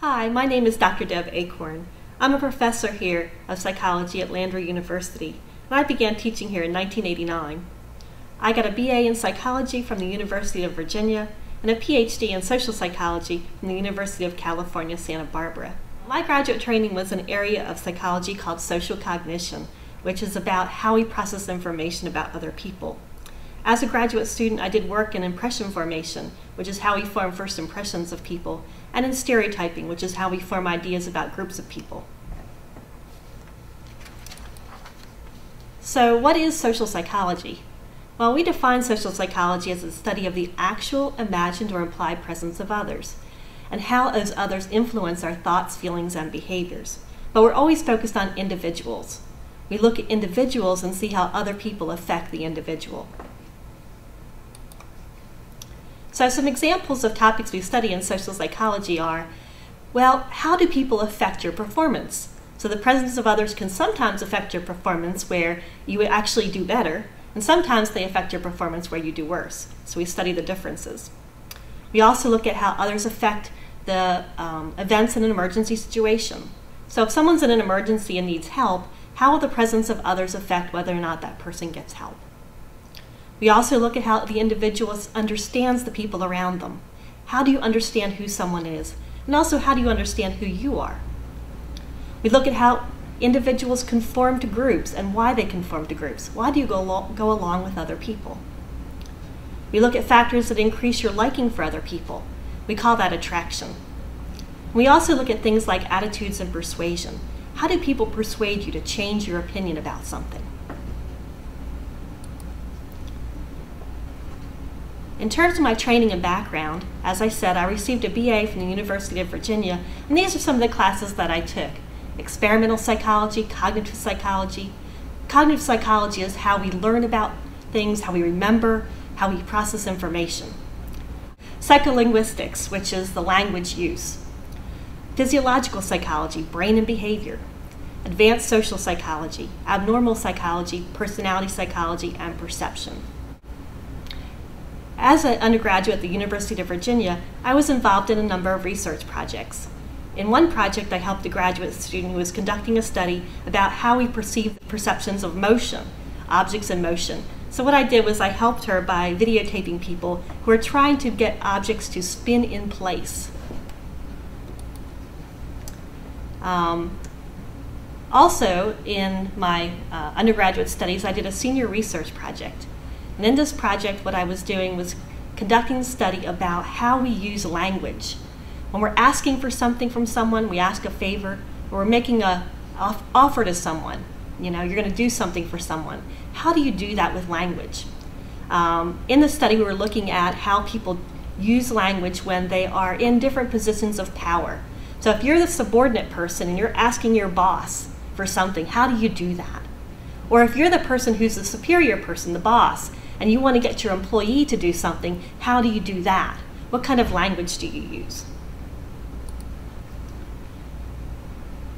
Hi, my name is Dr. Deborah Acorn. I'm a professor here of psychology at Landry University, and I began teaching here in 1989. I got a BA in psychology from the University of Virginia and a PhD in social psychology from the University of California, Santa Barbara. My graduate training was in an area of psychology called social cognition, which is about how we process information about other people. As a graduate student, I did work in impression formation, which is how we form first impressions of people, and in stereotyping, which is how we form ideas about groups of people. So what is social psychology? Well, we define social psychology as the study of the actual, imagined, or implied presence of others, and how those others influence our thoughts, feelings, and behaviors. But we're always focused on individuals. We look at individuals and see how other people affect the individual. So some examples of topics we study in social psychology are, well, how do people affect your performance? So the presence of others can sometimes affect your performance where you actually do better, and sometimes they affect your performance where you do worse. So we study the differences. We also look at how others affect the events in an emergency situation. So if someone's in an emergency and needs help, how will the presence of others affect whether or not that person gets help? We also look at how the individual understands the people around them. How do you understand who someone is? And also, how do you understand who you are? We look at how individuals conform to groups and why they conform to groups. Why do you go along with other people? We look at factors that increase your liking for other people. We call that attraction. We also look at things like attitudes and persuasion. How do people persuade you to change your opinion about something? In terms of my training and background, as I said, I received a BA from the University of Virginia, and these are some of the classes that I took. Experimental psychology, cognitive psychology. Cognitive psychology is how we learn about things, how we remember, how we process information. Psycholinguistics, which is the language use. Physiological psychology, brain and behavior. Advanced social psychology, abnormal psychology, personality psychology, and perception. As an undergraduate at the University of Virginia, I was involved in a number of research projects. In one project, I helped a graduate student who was conducting a study about how we perceive perceptions of motion, objects in motion. So what I did was I helped her by videotaping people who are trying to get objects to spin in place. Also, in my undergraduate studies, I did a senior research project. And in this project, what I was doing was conducting a study about how we use language. When we're asking for something from someone, we ask a favor, or we're making an offer to someone. You know, you're going to do something for someone. How do you do that with language? In the study, we were looking at how people use language when they are in different positions of power. So if you're the subordinate person and you're asking your boss for something, how do you do that? Or if you're the person who's the superior person, the boss, and you want to get your employee to do something, how do you do that? What kind of language do you use?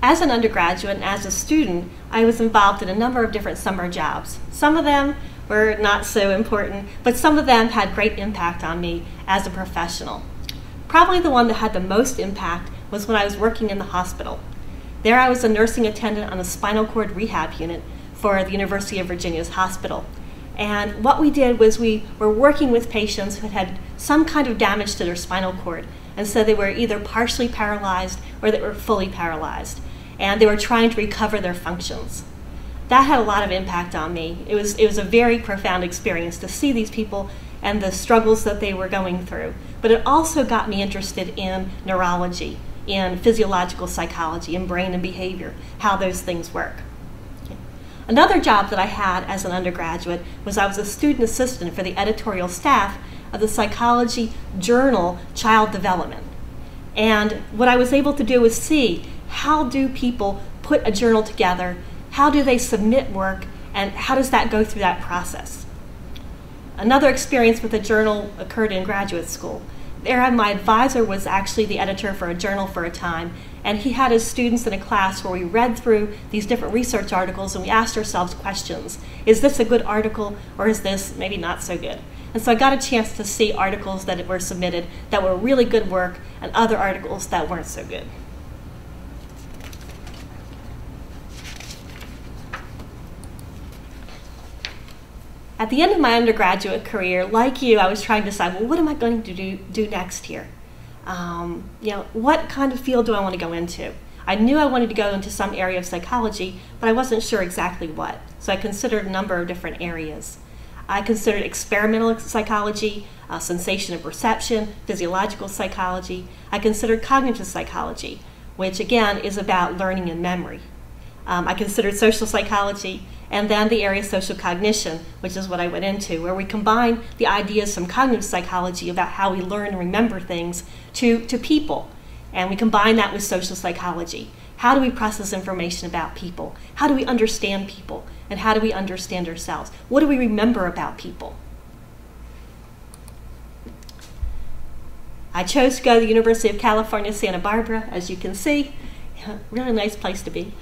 As an undergraduate and as a student, I was involved in a number of different summer jobs. Some of them were not so important, but some of them had great impact on me as a professional. Probably the one that had the most impact was when I was working in the hospital. There I was a nursing attendant on a spinal cord rehab unit for the University of Virginia's hospital. And what we did was we were working with patients who had some kind of damage to their spinal cord. And so they were either partially paralyzed or they were fully paralyzed. And they were trying to recover their functions. That had a lot of impact on me. It was a very profound experience to see these people and the struggles that they were going through. But it also got me interested in neurology, in physiological psychology, in brain and behavior, how those things work. Another job that I had as an undergraduate was I was a student assistant for the editorial staff of the psychology journal Child Development. And what I was able to do was see how do people put a journal together, how do they submit work, and how does that go through that process. Another experience with a journal occurred in graduate school. There, my advisor was actually the editor for a journal for a time, and he had his students in a class where we read through these different research articles and we asked ourselves questions. Is this a good article, or is this maybe not so good? And so I got a chance to see articles that were submitted that were really good work and other articles that weren't so good. At the end of my undergraduate career, like you, I was trying to decide, well, what am I going to do next here? What kind of field do I want to go into? I knew I wanted to go into some area of psychology, but I wasn't sure exactly what. So I considered a number of different areas. I considered experimental psychology, sensation and perception, physiological psychology. I considered cognitive psychology, which again is about learning and memory. I considered social psychology, and then the area of social cognition, which is what I went into, where we combine the ideas from cognitive psychology about how we learn and remember things to people. And we combine that with social psychology. How do we process information about people? How do we understand people? And how do we understand ourselves? What do we remember about people? I chose to go to the University of California, Santa Barbara, as you can see. Really nice place to be.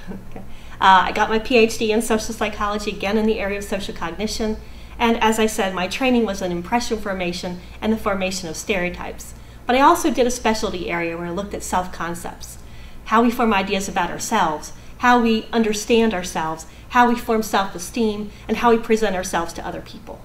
I got my PhD in social psychology, again in the area of social cognition. And as I said, my training was in impression formation and the formation of stereotypes. But I also did a specialty area where I looked at self-concepts, how we form ideas about ourselves, how we understand ourselves, how we form self-esteem, and how we present ourselves to other people.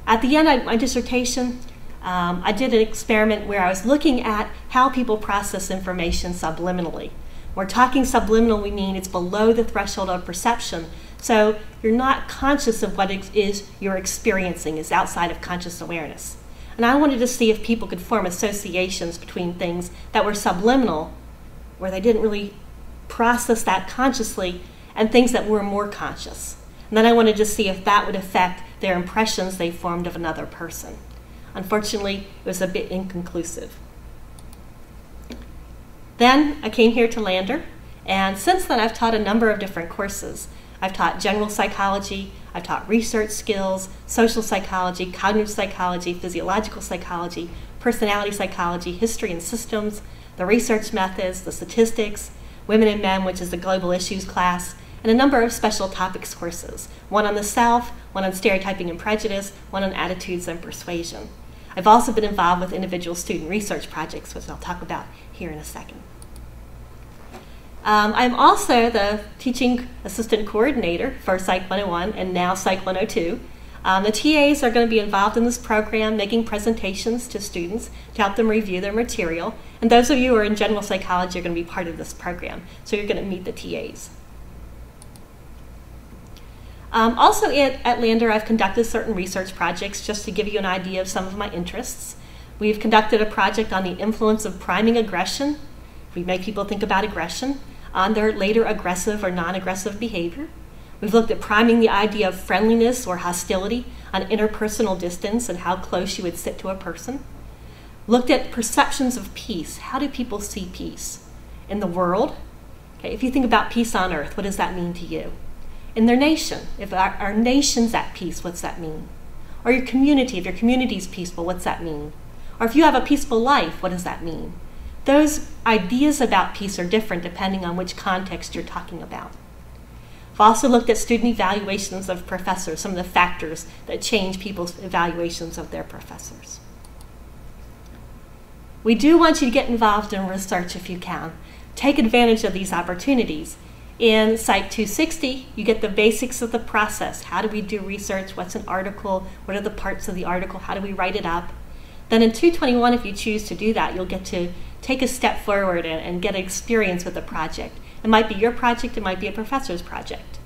At the end of my dissertation, I did an experiment where I was looking at how people process information subliminally. When we're talking subliminal, we mean it's below the threshold of perception, so you're not conscious of what it is you're experiencing. It's outside of conscious awareness. And I wanted to see if people could form associations between things that were subliminal, where they didn't really process that consciously, and things that were more conscious. And then I wanted to see if that would affect their impressions they formed of another person. Unfortunately, it was a bit inconclusive. Then I came here to Lander, and since then I've taught a number of different courses. I've taught general psychology, I've taught research skills, social psychology, cognitive psychology, physiological psychology, personality psychology, history and systems, the research methods, the statistics, women and men, which is the global issues class, and a number of special topics courses, one on the self, one on stereotyping and prejudice, one on attitudes and persuasion. I've also been involved with individual student research projects, which I'll talk about here in a second. I'm also the teaching assistant coordinator for Psych 101 and now Psych 102. The TAs are going to be involved in this program, making presentations to students to help them review their material. And those of you who are in general psychology are going to be part of this program, so you're going to meet the TAs. Also at Lander, I've conducted certain research projects just to give you an idea of some of my interests. We've conducted a project on the influence of priming aggression. We make people think about aggression, on their later aggressive or non-aggressive behavior. We've looked at priming the idea of friendliness or hostility on interpersonal distance and how close you would sit to a person. Looked at perceptions of peace. How do people see peace in the world? Okay, if you think about peace on earth, what does that mean to you? In their nation, if our nation's at peace, what's that mean? Or your community, if your community's peaceful, what's that mean? Or if you have a peaceful life, what does that mean? Those ideas about peace are different depending on which context you're talking about. I've also looked at student evaluations of professors, some of the factors that change people's evaluations of their professors. We do want you to get involved in research if you can. Take advantage of these opportunities. In Psych 260, you get the basics of the process. How do we do research? What's an article? What are the parts of the article? How do we write it up? Then in 221, if you choose to do that, you'll get to take a step forward and get experience with a project. It might be your project, it might be a professor's project.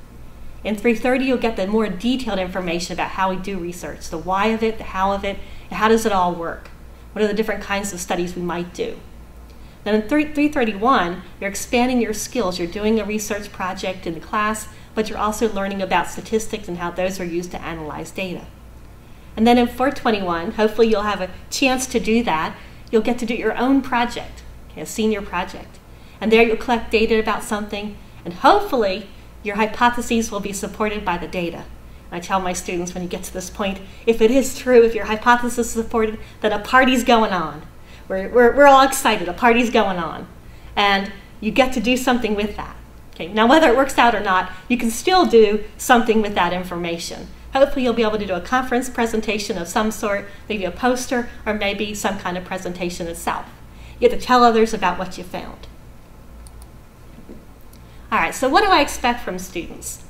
In 330, you'll get the more detailed information about how we do research, the why of it, the how of it, and how does it all work? What are the different kinds of studies we might do? Then in 331, you're expanding your skills. You're doing a research project in the class, but you're also learning about statistics and how those are used to analyze data. And then in 421, hopefully you'll have a chance to do that. You'll get to do your own project, okay, a senior project. And there you'll collect data about something, and hopefully your hypotheses will be supported by the data. And I tell my students when you get to this point, if it is true, if your hypothesis is supported, then a party's going on. We're all excited, a party's going on. And you get to do something with that. Okay, now whether it works out or not, you can still do something with that information. Hopefully you'll be able to do a conference presentation of some sort, maybe a poster, or maybe some kind of presentation itself. You get to tell others about what you found. All right, so what do I expect from students?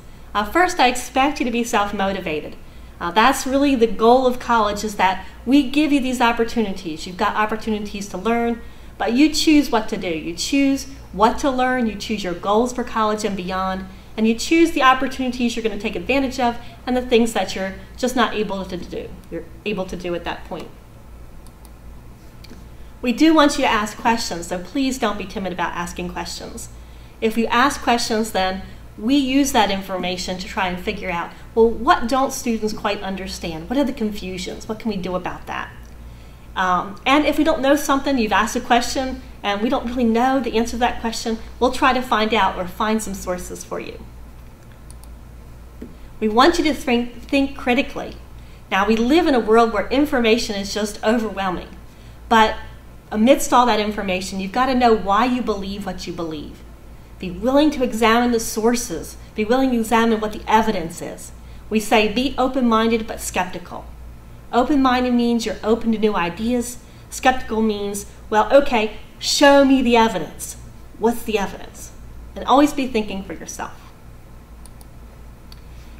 First, I expect you to be self-motivated. That's really the goal of college, is that we give you these opportunities. You've got opportunities to learn, but you choose what to do. You choose what to learn, you choose your goals for college and beyond, and you choose the opportunities you're going to take advantage of and the things that you're just not able to do. You're able to do at that point. We do want you to ask questions, so please don't be timid about asking questions. If you ask questions, then we use that information to try and figure out, well, what don't students quite understand? What are the confusions? What can we do about that? And if we don't know something, you've asked a question, and we don't really know the answer to that question, we'll try to find out or find some sources for you. We want you to think critically. Now, we live in a world where information is just overwhelming, but amidst all that information, you've got to know why you believe what you believe. Be willing to examine the sources. Be willing to examine what the evidence is. We say be open-minded but skeptical. Open-minded means you're open to new ideas. Skeptical means, well, okay, show me the evidence. What's the evidence? And always be thinking for yourself.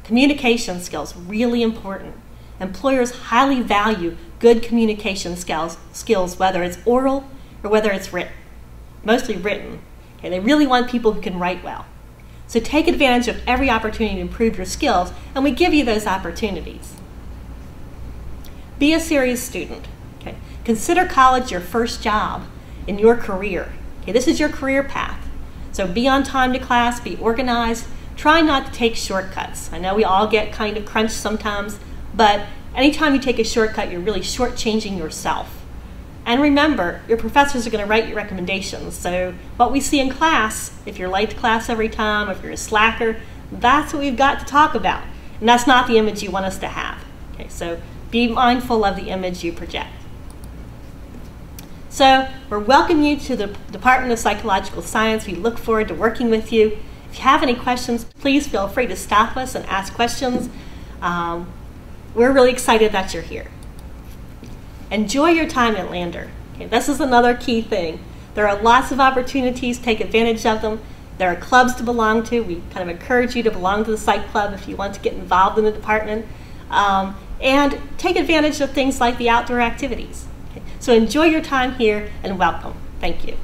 Communication skills, really important. Employers highly value good communication skills, whether it's oral or whether it's written. Mostly written. Okay, they really want people who can write well. So take advantage of every opportunity to improve your skills, and we give you those opportunities. Be a serious student. Okay? Consider college your first job in your career. Okay, this is your career path. So be on time to class, be organized, try not to take shortcuts. I know we all get kind of crunched sometimes, but anytime you take a shortcut, you're really shortchanging yourself. And remember, your professors are going to write your recommendations. So what we see in class, if you're late to class every time, if you're a slacker, that's what we've got to talk about. And that's not the image you want us to have. Okay, so be mindful of the image you project. So we're welcoming you to the Department of Psychological Science. We look forward to working with you. If you have any questions, please feel free to stop us and ask questions. We're really excited that you're here. Enjoy your time at Lander. Okay, this is another key thing. There are lots of opportunities, take advantage of them. There are clubs to belong to. We kind of encourage you to belong to the Psych Club if you want to get involved in the department. And take advantage of things like the outdoor activities. Okay, so enjoy your time here and welcome. Thank you.